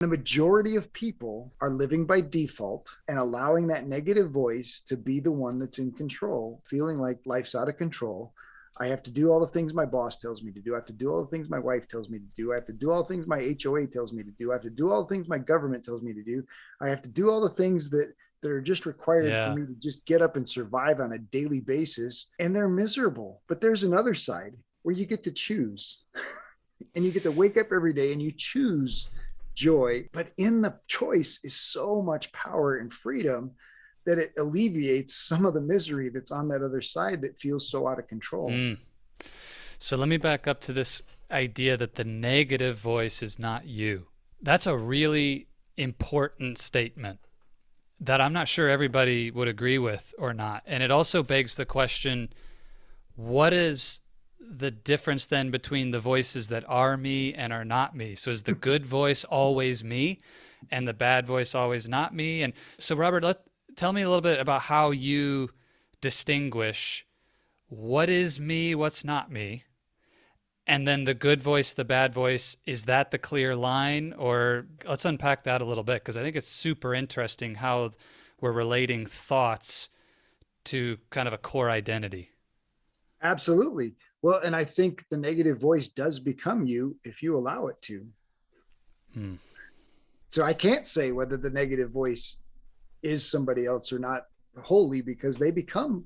The majority of people are living by default and allowing that negative voice to be the one that's in control, feeling like life's out of control. I have to do all the things my boss tells me to do. I have to do all the things my wife tells me to do. I have to do all the things my HOA tells me to do. I have to do all the things my government tells me to do. I have to do all the things that are just required for Yeah. me to just get up and survive on a daily basis. And they're miserable. But there's another side where you get to choose and you get to wake up every day and you choose joy. But in the choice is so much power and freedom that it alleviates some of the misery that's on that other side that feels so out of control. Mm. So let me back up to this idea that the negative voice is not you. That's a really important statement that I'm not sure everybody would agree with or not. And it also begs the question, what is the difference then between the voices that are me and are not me? So is the good voice always me and the bad voice always not me? And so Robert, tell me a little bit about how you distinguish what is me, what's not me, and then the good voice, the bad voice. Is that the clear line? Or let's unpack that a little bit, because I think it's super interesting how we're relating thoughts to kind of a core identity. Absolutely. Well, and I think the negative voice does become you if you allow it to. Hmm. So I can't say whether the negative voice is somebody else or not wholly, because they become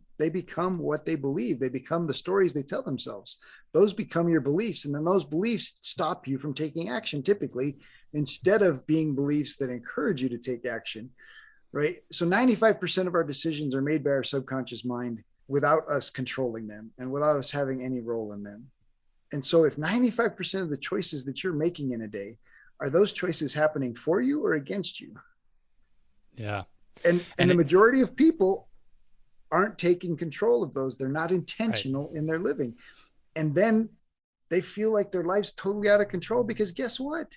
what they believe. They become the stories they tell themselves. Those become your beliefs, and then those beliefs stop you from taking action typically, instead of being beliefs that encourage you to take action, right? So 95% of our decisions are made by our subconscious mind without us controlling them and without us having any role in them. And so if 95% of the choices that you're making in a day, are those choices happening for you or against you? Yeah. And the majority of people aren't taking control of those. They're not Right. intentional in their living. And then they feel like their life's totally out of control, because guess what?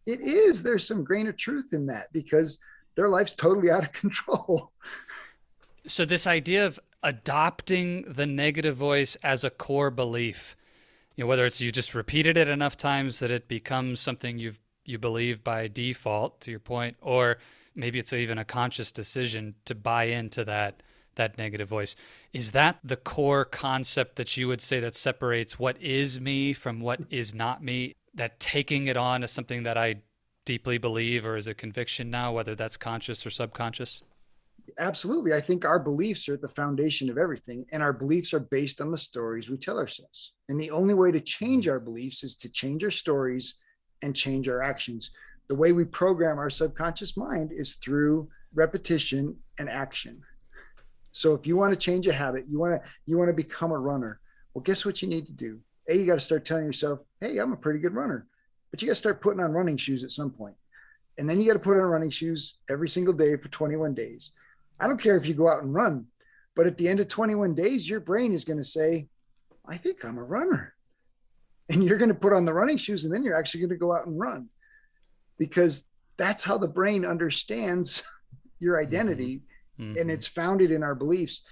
It is. There's some grain of truth in that, because their life's totally out of control. So this idea of adopting the negative voice as a core belief, whether it's you just repeated it enough times that it becomes something you believe by default, to your point, or maybe it's even a conscious decision to buy into that negative voice. Is that the core concept that you would say that separates what is me from what is not me? That taking it on as something that I deeply believe or is a conviction now, whether that's conscious or subconscious? Absolutely. I think our beliefs are at the foundation of everything, and our beliefs are based on the stories we tell ourselves. And the only way to change our beliefs is to change our stories and change our actions. The way we program our subconscious mind is through repetition and action. So if you want to change a habit, you want to become a runner. Well, guess what you need to do? You got to start telling yourself, "Hey, I'm a pretty good runner." But you got to start putting on running shoes at some point. And then you got to put on running shoes every single day for 21 days. I don't care if you go out and run, but at the end of 21 days, your brain is going to say, "I think I'm a runner." And you're going to put on the running shoes, and then you're actually going to go out and run, because that's how the brain understands your Mm-hmm. identity. And Mm-hmm. it's founded in our beliefs.